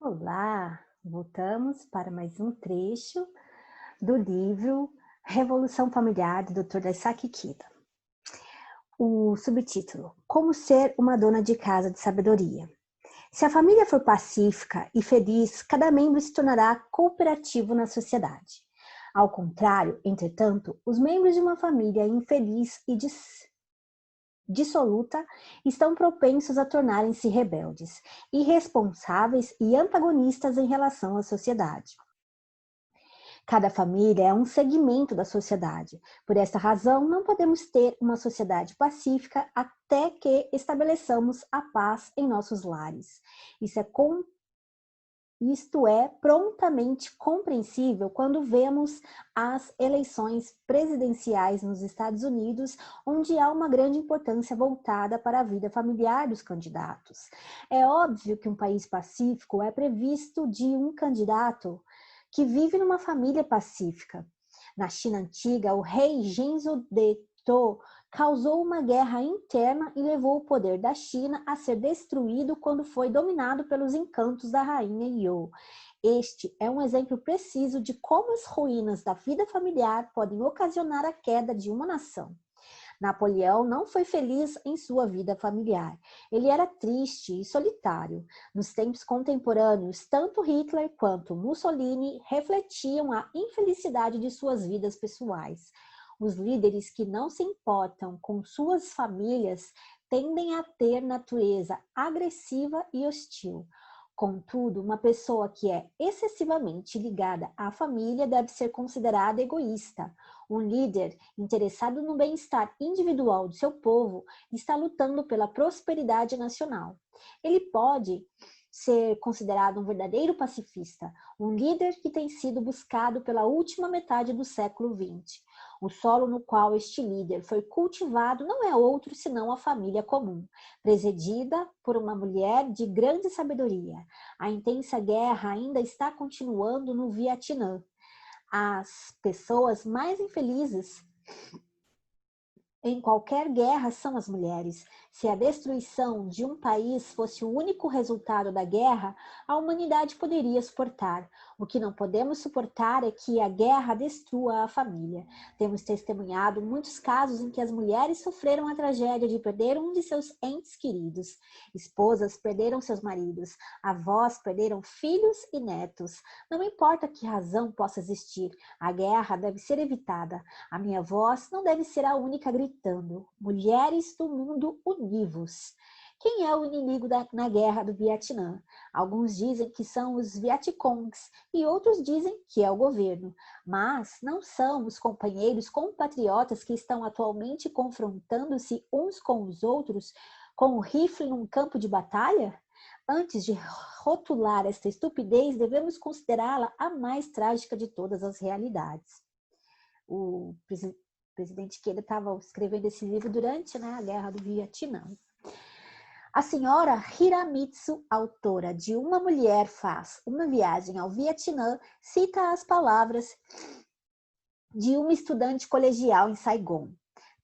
Olá, voltamos para mais um trecho do livro Revolução Familiar, do Dr. Daisaki Kida. O subtítulo: Como ser uma dona de casa de sabedoria. Se a família for pacífica e feliz, cada membro se tornará cooperativo na sociedade. Ao contrário, entretanto, os membros de uma família infeliz e dissoluta estão propensos a tornarem-se rebeldes, irresponsáveis e antagonistas em relação à sociedade. Cada família é um segmento da sociedade. Por esta razão, não podemos ter uma sociedade pacífica até que estabeleçamos a paz em nossos lares. Isto é prontamente compreensível quando vemos as eleições presidenciais nos Estados Unidos, onde há uma grande importância voltada para a vida familiar dos candidatos. É óbvio que um país pacífico é previsto de um candidato que vive numa família pacífica. Na China antiga, o rei Genzo de To causou uma guerra interna e levou o poder da China a ser destruído quando foi dominado pelos encantos da rainha You. Este é um exemplo preciso de como as ruínas da vida familiar podem ocasionar a queda de uma nação. Napoleão não foi feliz em sua vida familiar. Ele era triste e solitário. Nos tempos contemporâneos, tanto Hitler quanto Mussolini refletiam a infelicidade de suas vidas pessoais. Os líderes que não se importam com suas famílias tendem a ter natureza agressiva e hostil. Contudo, uma pessoa que é excessivamente ligada à família deve ser considerada egoísta. Um líder interessado no bem-estar individual do seu povo está lutando pela prosperidade nacional. Ele pode ser considerado um verdadeiro pacifista, um líder que tem sido buscado pela última metade do século XX. O solo no qual este líder foi cultivado não é outro senão a família comum, presidida por uma mulher de grande sabedoria. A intensa guerra ainda está continuando no Vietnã. As pessoas mais infelizes em qualquer guerra são as mulheres. Se a destruição de um país fosse o único resultado da guerra, a humanidade poderia suportar. O que não podemos suportar é que a guerra destrua a família. Temos testemunhado muitos casos em que as mulheres sofreram a tragédia de perder um de seus entes queridos. Esposas perderam seus maridos, avós perderam filhos e netos. Não importa que razão possa existir, a guerra deve ser evitada. A minha voz não deve ser a única gritando: mulheres do mundo, univos. Quem é o inimigo na guerra do Vietnã? Alguns dizem que são os Vietcongs e outros dizem que é o governo. Mas não são os companheiros compatriotas que estão atualmente confrontando-se uns com os outros com o rifle num campo de batalha? Antes de rotular esta estupidez, devemos considerá-la a mais trágica de todas as realidades. O presidente Kennedy estava escrevendo esse livro durante a Guerra do Vietnã. A senhora Hiramitsu, autora de Uma Mulher Faz uma Viagem ao Vietnã, cita as palavras de uma estudante colegial em Saigon.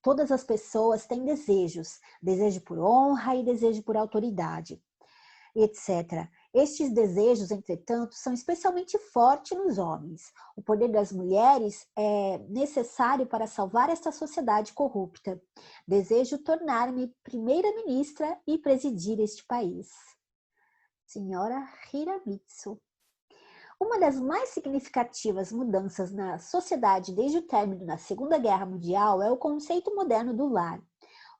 Todas as pessoas têm desejos, desejo por honra e desejo por autoridade, etc. Estes desejos, entretanto, são especialmente fortes nos homens. O poder das mulheres é necessário para salvar esta sociedade corrupta. Desejo tornar-me primeira-ministra e presidir este país. Senhora Hiramitsu. Uma das mais significativas mudanças na sociedade desde o término da Segunda Guerra Mundial é o conceito moderno do lar.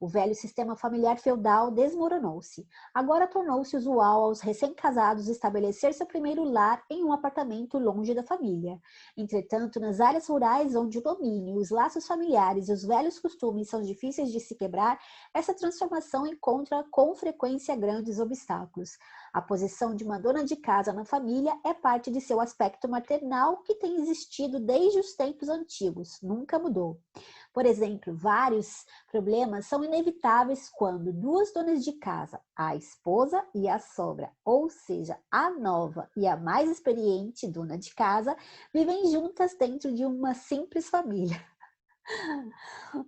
O velho sistema familiar feudal desmoronou-se. Agora tornou-se usual aos recém-casados estabelecer seu primeiro lar em um apartamento longe da família. Entretanto, nas áreas rurais onde o domínio, os laços familiares e os velhos costumes são difíceis de se quebrar, essa transformação encontra com frequência grandes obstáculos. A posição de uma dona de casa na família é parte de seu aspecto maternal que tem existido desde os tempos antigos, nunca mudou. Por exemplo, vários problemas são inevitáveis quando duas donas de casa, a esposa e a sogra, ou seja, a nova e a mais experiente dona de casa, vivem juntas dentro de uma simples família.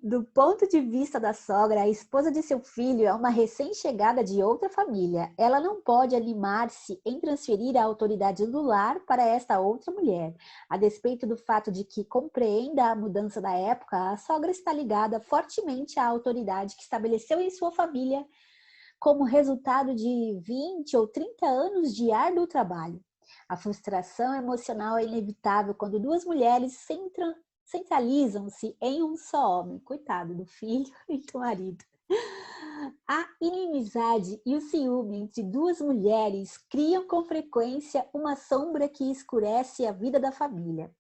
Do ponto de vista da sogra, a esposa de seu filho é uma recém-chegada de outra família. Ela não pode animar-se em transferir a autoridade do lar para esta outra mulher. A despeito do fato de que compreenda a mudança da época, a sogra está ligada fortemente à autoridade que estabeleceu em sua família como resultado de 20 ou 30 anos de árduo trabalho. A frustração emocional é inevitável quando duas mulheres centralizam-se em um só homem. Coitado do filho e do marido. A inimizade e o ciúme entre duas mulheres criam com frequência uma sombra que escurece a vida da família.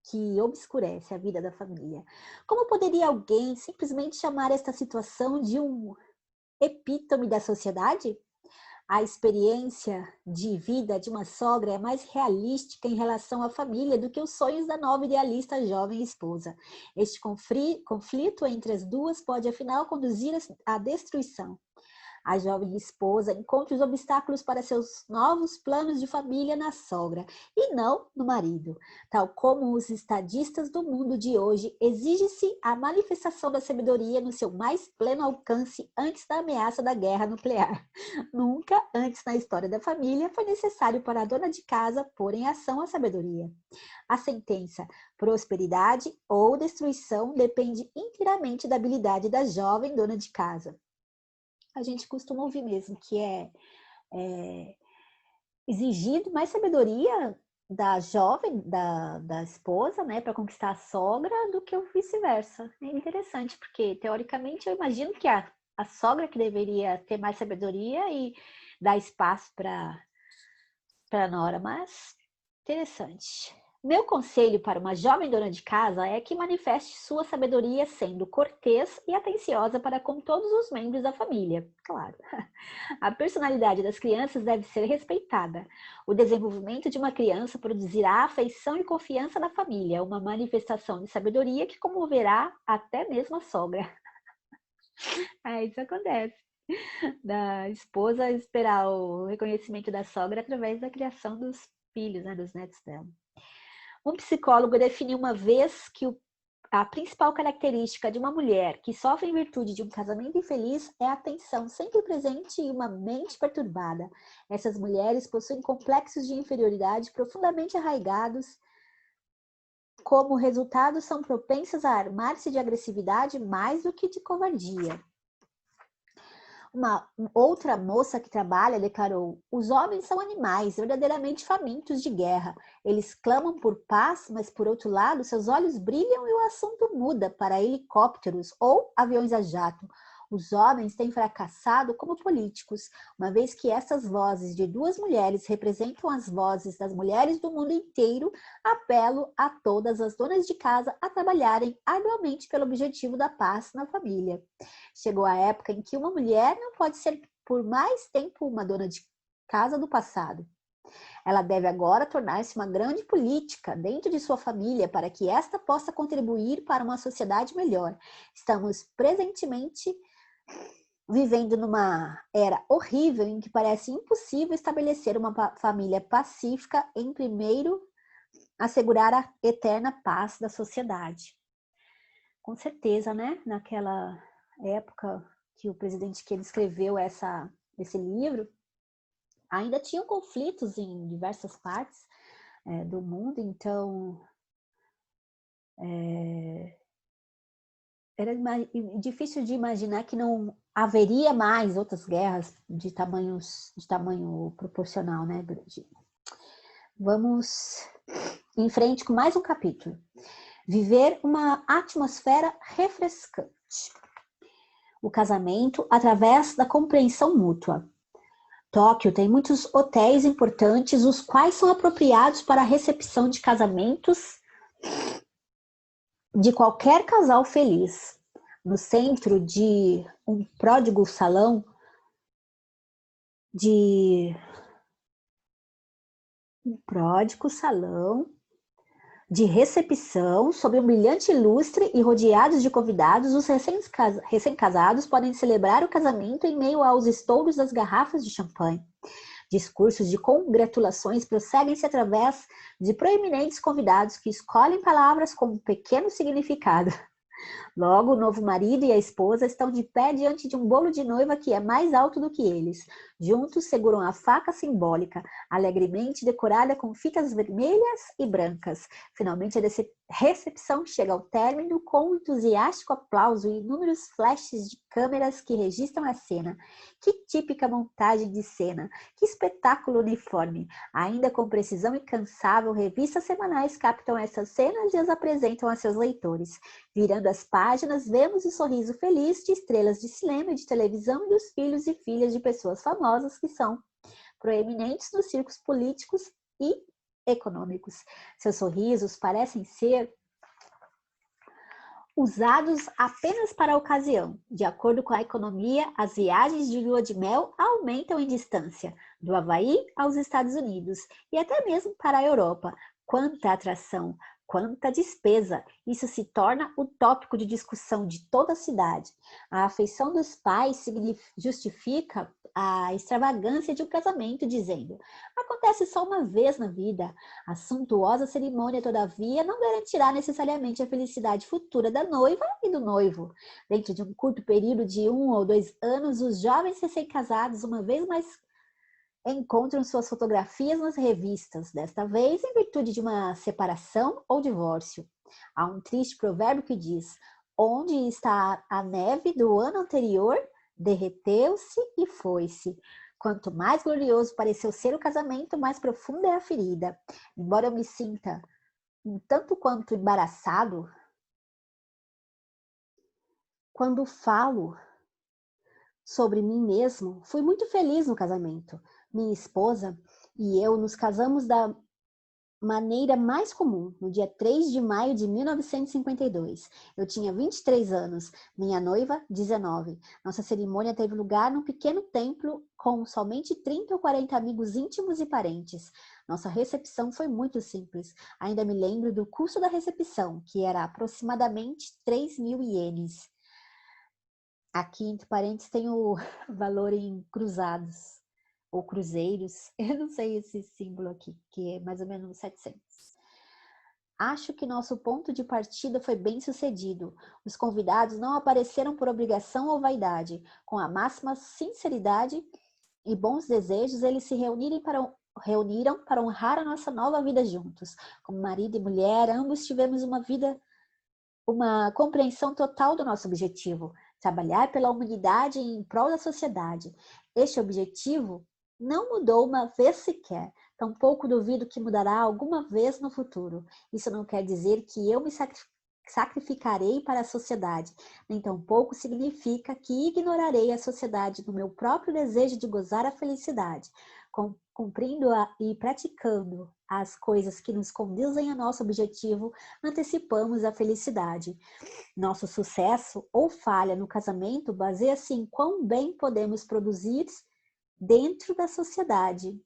Que obscurece a vida da família. Como poderia alguém simplesmente chamar esta situação de um epítome da sociedade? A experiência de vida de uma sogra é mais realística em relação à família do que os sonhos da nova idealista jovem esposa. Este conflito entre as duas pode, afinal, conduzir à destruição. A jovem esposa encontra os obstáculos para seus novos planos de família na sogra e não no marido. Tal como os estadistas do mundo de hoje, exige-se a manifestação da sabedoria no seu mais pleno alcance antes da ameaça da guerra nuclear. Nunca antes na história da família foi necessário para a dona de casa pôr em ação a sabedoria. A sentença prosperidade ou destruição depende inteiramente da habilidade da jovem dona de casa. A gente costuma ouvir mesmo que é exigido mais sabedoria da jovem, da esposa, né, para conquistar a sogra do que o vice-versa. É interessante, porque teoricamente eu imagino que a sogra que deveria ter mais sabedoria e dar espaço para a nora, mas interessante. Meu conselho para uma jovem dona de casa é que manifeste sua sabedoria sendo cortês e atenciosa para com todos os membros da família. Claro. A personalidade das crianças deve ser respeitada. O desenvolvimento de uma criança produzirá afeição e confiança na família, uma manifestação de sabedoria que comoverá até mesmo a sogra. Isso acontece. Da esposa esperar o reconhecimento da sogra através da criação dos filhos, né, dos netos dela. Um psicólogo definiu uma vez que a principal característica de uma mulher que sofre em virtude de um casamento infeliz é a tensão sempre presente e uma mente perturbada. Essas mulheres possuem complexos de inferioridade profundamente arraigados. Como resultado, são propensas a armar-se de agressividade mais do que de covardia. Uma outra moça que trabalha declarou: os homens são animais verdadeiramente famintos de guerra. Eles clamam por paz, mas por outro lado, seus olhos brilham e o assunto muda para helicópteros ou aviões a jato. Os homens têm fracassado como políticos, uma vez que essas vozes de duas mulheres representam as vozes das mulheres do mundo inteiro. Apelo a todas as donas de casa a trabalharem arduamente pelo objetivo da paz na família. Chegou a época em que uma mulher não pode ser por mais tempo uma dona de casa do passado. Ela deve agora tornar-se uma grande política dentro de sua família para que esta possa contribuir para uma sociedade melhor. Estamos presentemente vivendo numa era horrível em que parece impossível estabelecer uma família pacífica em primeiro assegurar a eterna paz da sociedade. Com certeza, né? Naquela época que o presidente Kennedy escreveu esse livro, ainda tinham conflitos em diversas partes do mundo, então era difícil de imaginar que não haveria mais outras guerras de tamanho proporcional, né? Vamos em frente com mais um capítulo. Viver uma atmosfera refrescante. O casamento através da compreensão mútua. Tóquio tem muitos hotéis importantes, os quais são apropriados para a recepção de casamentos de qualquer casal feliz. No centro de um pródigo salão de recepção, sob um brilhante lustre e rodeados de convidados, os recém-casados podem celebrar o casamento em meio aos estouros das garrafas de champanhe. Discursos de congratulações prosseguem-se através de proeminentes convidados que escolhem palavras com um pequeno significado. Logo, o novo marido e a esposa estão de pé diante de um bolo de noiva que é mais alto do que eles. Juntos seguram a faca simbólica, alegremente decorada com fitas vermelhas e brancas. Finalmente, a recepção chega ao término com um entusiástico aplauso e inúmeros flashes de câmeras que registram a cena. Que típica montagem de cena! Que espetáculo uniforme! Ainda com precisão incansável, revistas semanais captam essas cenas e as apresentam a seus leitores. Virando as páginas, vemos o sorriso feliz de estrelas de cinema e de televisão e dos filhos e filhas de pessoas famosas que são proeminentes nos círculos políticos e econômicos. Seus sorrisos parecem ser usados apenas para a ocasião. De acordo com a economia, as viagens de lua de mel aumentam em distância, do Havaí aos Estados Unidos e até mesmo para a Europa. Quanta atração, quanta despesa! Isso se torna o tópico de discussão de toda a cidade. A afeição dos pais justifica a extravagância de um casamento, dizendo: acontece só uma vez na vida. A suntuosa cerimônia, todavia, não garantirá necessariamente a felicidade futura da noiva e do noivo. Dentro de um curto período de 1 ou 2 anos, os jovens recém-casados, uma vez mais, encontram suas fotografias nas revistas, desta vez em virtude de uma separação ou divórcio. Há um triste provérbio que diz: onde está a neve do ano anterior, derreteu-se e foi-se. Quanto mais glorioso pareceu ser o casamento, mais profunda é a ferida. Embora eu me sinta um tanto quanto embaraçado, quando falo sobre mim mesmo, fui muito feliz no casamento. Minha esposa e eu nos casamos da maneira mais comum, no dia 3 de maio de 1952. Eu tinha 23 anos, minha noiva, 19. Nossa cerimônia teve lugar num pequeno templo com somente 30 ou 40 amigos íntimos e parentes. Nossa recepção foi muito simples. Ainda me lembro do custo da recepção, que era aproximadamente 3.000 ienes. Aqui, entre parênteses, tem o valor em cruzados ou cruzeiros. Eu não sei esse símbolo aqui, que é mais ou menos 700. Acho que nosso ponto de partida foi bem sucedido. Os convidados não apareceram por obrigação ou vaidade. Com a máxima sinceridade e bons desejos, eles se reuniram para honrar a nossa nova vida juntos. Como marido e mulher, ambos tivemos uma compreensão total do nosso objetivo: trabalhar pela humanidade e em prol da sociedade. Este objetivo não mudou uma vez sequer, tampouco duvido que mudará alguma vez no futuro. Isso não quer dizer que eu me sacrificarei para a sociedade, nem tampouco significa que ignorarei a sociedade no meu próprio desejo de gozar a felicidade. Cumprindo e praticando as coisas que nos conduzem ao nosso objetivo, antecipamos a felicidade. Nosso sucesso ou falha no casamento baseia-se em quão bem podemos produzir dentro da sociedade.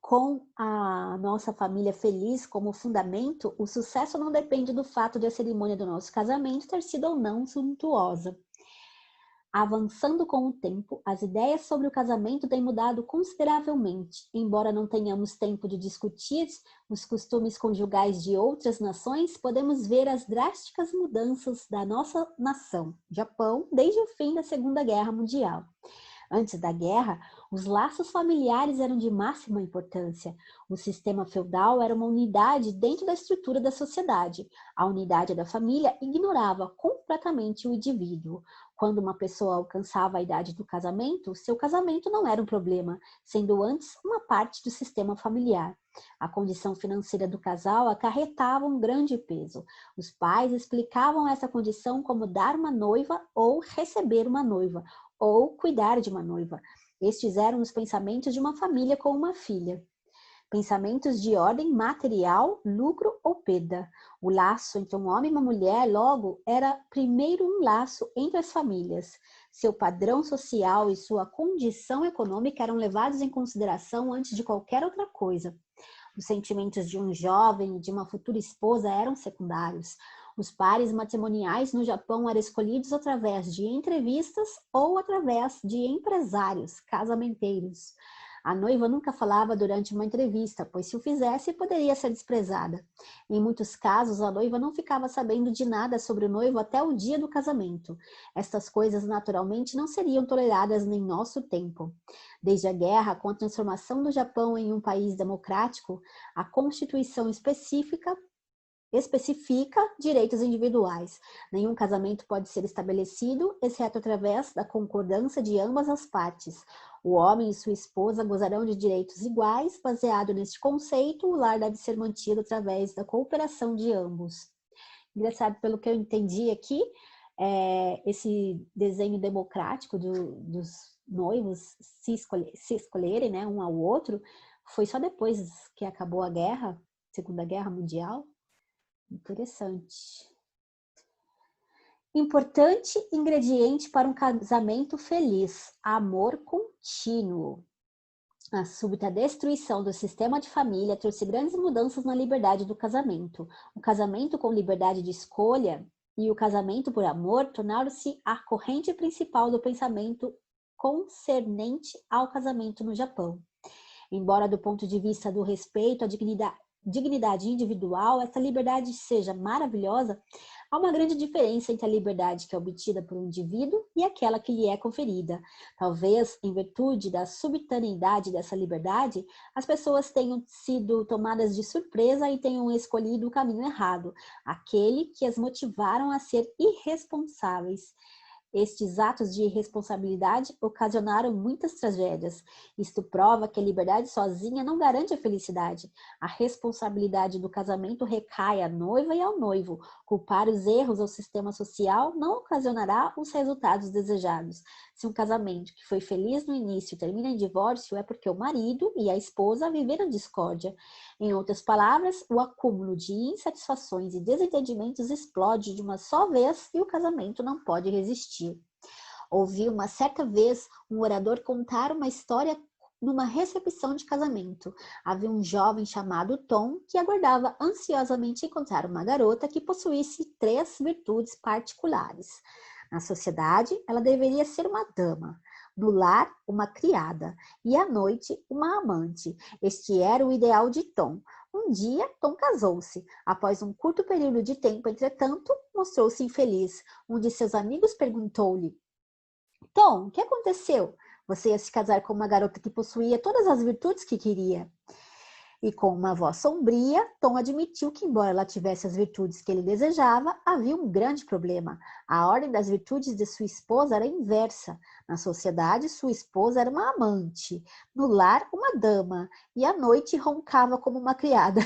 Com a nossa família feliz como fundamento, o sucesso não depende do fato de a cerimônia do nosso casamento ter sido ou não suntuosa. Avançando com o tempo, as ideias sobre o casamento têm mudado consideravelmente. Embora não tenhamos tempo de discutir os costumes conjugais de outras nações, podemos ver as drásticas mudanças da nossa nação, Japão, desde o fim da Segunda Guerra Mundial. Antes da guerra, os laços familiares eram de máxima importância. O sistema feudal era uma unidade dentro da estrutura da sociedade. A unidade da família ignorava completamente o indivíduo. Quando uma pessoa alcançava a idade do casamento, seu casamento não era um problema, sendo antes uma parte do sistema familiar. A condição financeira do casal acarretava um grande peso. Os pais explicavam essa condição como dar uma noiva ou receber uma noiva, ou cuidar de uma noiva. Estes eram os pensamentos de uma família com uma filha. Pensamentos de ordem material, lucro ou perda. O laço entre um homem e uma mulher, logo, era primeiro um laço entre as famílias. Seu padrão social e sua condição econômica eram levados em consideração antes de qualquer outra coisa. Os sentimentos de um jovem e de uma futura esposa eram secundários. Os pares matrimoniais no Japão eram escolhidos através de entrevistas ou através de empresários casamenteiros. A noiva nunca falava durante uma entrevista, pois se o fizesse, poderia ser desprezada. Em muitos casos, a noiva não ficava sabendo de nada sobre o noivo até o dia do casamento. Estas coisas, naturalmente, não seriam toleradas em nosso tempo. Desde a guerra, com a transformação do Japão em um país democrático, a Constituição especifica direitos individuais. Nenhum casamento pode ser estabelecido, exceto através da concordância de ambas as partes. O homem e sua esposa gozarão de direitos iguais. Baseado neste conceito, o lar deve ser mantido através da cooperação de ambos. Engraçado, pelo que eu entendi aqui, esse desenho democrático dos noivos se escolherem, né, um ao outro, foi só depois que acabou a guerra, Segunda Guerra Mundial. Interessante. Importante ingrediente para um casamento feliz: amor contínuo. A súbita destruição do sistema de família trouxe grandes mudanças na liberdade do casamento. O casamento com liberdade de escolha e o casamento por amor tornaram-se a corrente principal do pensamento concernente ao casamento no Japão. Embora do ponto de vista do respeito à dignidade individual, essa liberdade seja maravilhosa, há uma grande diferença entre a liberdade que é obtida por um indivíduo e aquela que lhe é conferida. Talvez, em virtude da subitaneidade dessa liberdade, as pessoas tenham sido tomadas de surpresa e tenham escolhido o caminho errado, aquele que as motivaram a ser irresponsáveis. Estes atos de irresponsabilidade ocasionaram muitas tragédias. Isto prova que a liberdade sozinha não garante a felicidade. A responsabilidade do casamento recai à noiva e ao noivo. Culpar os erros ao sistema social não ocasionará os resultados desejados. Se um casamento que foi feliz no início termina em divórcio, é porque o marido e a esposa viveram discórdia. Em outras palavras, o acúmulo de insatisfações e desentendimentos explode de uma só vez e o casamento não pode resistir. Ouvi uma certa vez um orador contar uma história numa recepção de casamento. Havia um jovem chamado Tom que aguardava ansiosamente encontrar uma garota que possuísse 3 virtudes particulares. Na sociedade, ela deveria ser uma dama. No lar, uma criada. E à noite, uma amante. Este era o ideal de Tom. Um dia, Tom casou-se. Após um curto período de tempo, entretanto, mostrou-se infeliz. Um de seus amigos perguntou-lhe: Tom, o que aconteceu? Você ia se casar com uma garota que possuía todas as virtudes que queria. E com uma voz sombria, Tom admitiu que, embora ela tivesse as virtudes que ele desejava, havia um grande problema. A ordem das virtudes de sua esposa era inversa. Na sociedade, sua esposa era uma amante. No lar, uma dama. E à noite, roncava como uma criada.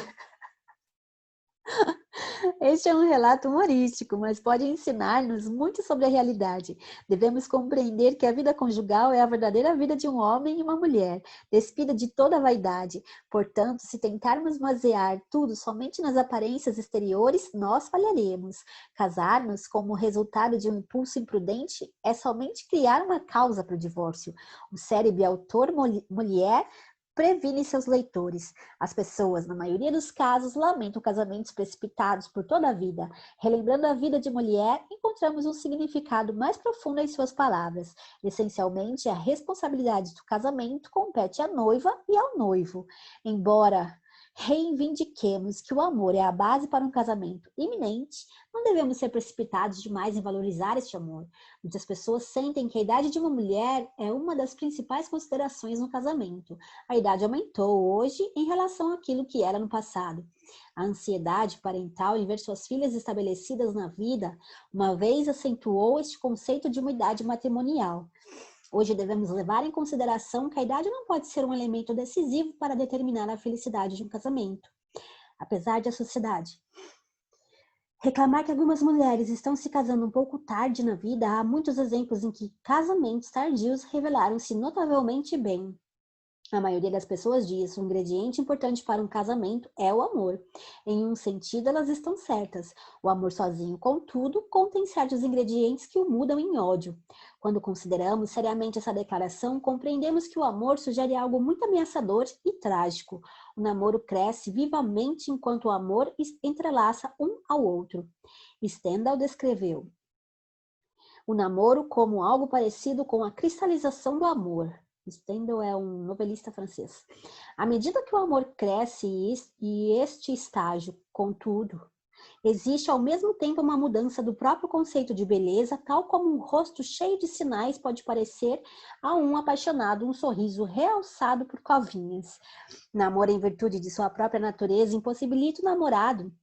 Este é um relato humorístico, mas pode ensinar-nos muito sobre a realidade. Devemos compreender que a vida conjugal é a verdadeira vida de um homem e uma mulher, despida de toda a vaidade. Portanto, se tentarmos basear tudo somente nas aparências exteriores, nós falharemos. Casar-nos como resultado de um impulso imprudente é somente criar uma causa para o divórcio. O cérebro autor-mulher previne seus leitores. As pessoas, na maioria dos casos, lamentam casamentos precipitados por toda a vida. Relembrando a vida de mulher, encontramos um significado mais profundo em suas palavras. Essencialmente, a responsabilidade do casamento compete à noiva e ao noivo. Embora reivindiquemos que o amor é a base para um casamento iminente, não devemos ser precipitados demais em valorizar este amor. Muitas pessoas sentem que a idade de uma mulher é uma das principais considerações no casamento. A idade aumentou hoje em relação àquilo que era no passado. A ansiedade parental em ver suas filhas estabelecidas na vida, uma vez acentuou este conceito de uma idade matrimonial. Hoje devemos levar em consideração que a idade não pode ser um elemento decisivo para determinar a felicidade de um casamento. Apesar de a sociedade reclamar que algumas mulheres estão se casando um pouco tarde na vida, há muitos exemplos em que casamentos tardios revelaram-se notavelmente bem. A maioria das pessoas diz que um ingrediente importante para um casamento é o amor. Em um sentido, elas estão certas. O amor sozinho, contudo, contém certos ingredientes que o mudam em ódio. Quando consideramos seriamente essa declaração, compreendemos que o amor sugere algo muito ameaçador e trágico. O namoro cresce vivamente enquanto o amor entrelaça um ao outro. Stendhal descreveu o namoro como algo parecido com a cristalização do amor. Stendhal é um novelista francês. À medida que o amor cresce e este estágio, contudo, existe ao mesmo tempo uma mudança do próprio conceito de beleza, tal como um rosto cheio de sinais pode parecer a um apaixonado um sorriso realçado por covinhas. Namoro em virtude de sua própria natureza impossibilita o namorado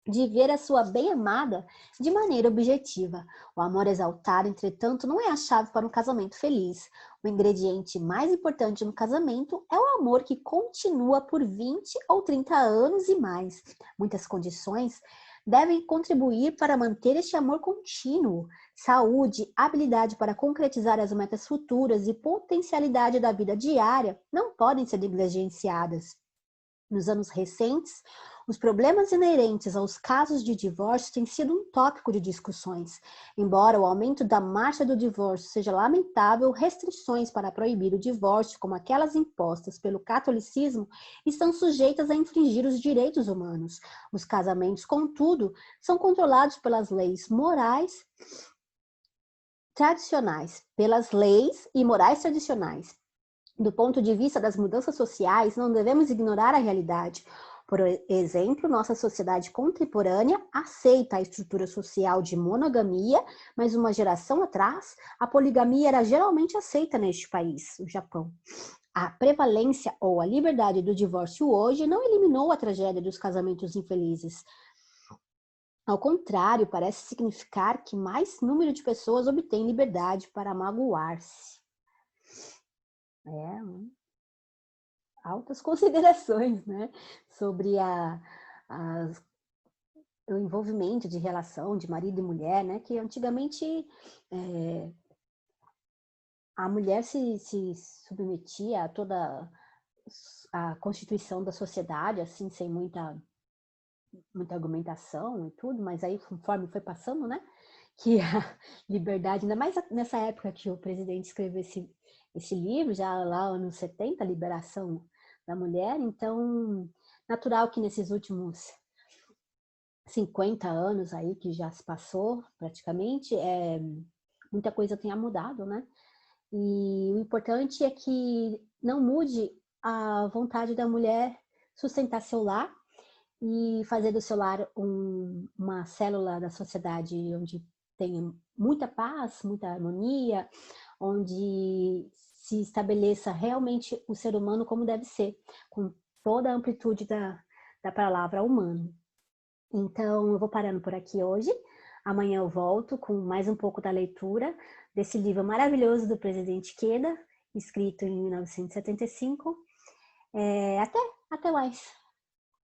de ver a sua bem-amada de maneira objetiva. O amor exaltado, entretanto, não é a chave para um casamento feliz. O ingrediente mais importante no casamento é o amor que continua por 20 ou 30 anos e mais. Muitas condições devem contribuir para manter este amor contínuo. Saúde, habilidade para concretizar as metas futuras e potencialidade da vida diária não podem ser negligenciadas. Nos anos recentes, os problemas inerentes aos casos de divórcio têm sido um tópico de discussões. Embora o aumento da marcha do divórcio seja lamentável, restrições para proibir o divórcio, como aquelas impostas pelo catolicismo, estão sujeitas a infringir os direitos humanos. Os casamentos, contudo, são controlados pelas leis morais tradicionais, pelas leis e morais tradicionais. Do ponto de vista das mudanças sociais, não devemos ignorar a realidade. Por exemplo, nossa sociedade contemporânea aceita a estrutura social de monogamia, mas uma geração atrás, a poligamia era geralmente aceita neste país, o Japão. A prevalência ou a liberdade do divórcio hoje não eliminou a tragédia dos casamentos infelizes. Ao contrário, parece significar que mais número de pessoas obtém liberdade para magoar-se. Altas considerações, né, sobre o envolvimento de relação de marido e mulher, né, que antigamente a mulher se submetia a toda a constituição da sociedade, assim, sem muita argumentação e tudo, mas aí conforme foi passando, né, que a liberdade, ainda mais nessa época que o presidente escreveu esse livro, já lá anos 70, Liberação da Mulher, então natural que nesses últimos 50 anos aí que já se passou praticamente, muita coisa tenha mudado, né? E o importante é que não mude a vontade da mulher sustentar seu lar e fazer do seu lar uma célula da sociedade onde tenha muita paz, muita harmonia, onde se estabeleça realmente o ser humano como deve ser, com toda a amplitude da palavra humano. Então, eu vou parando por aqui hoje. Amanhã eu volto com mais um pouco da leitura desse livro maravilhoso do presidente Queda, escrito em 1975. Até mais!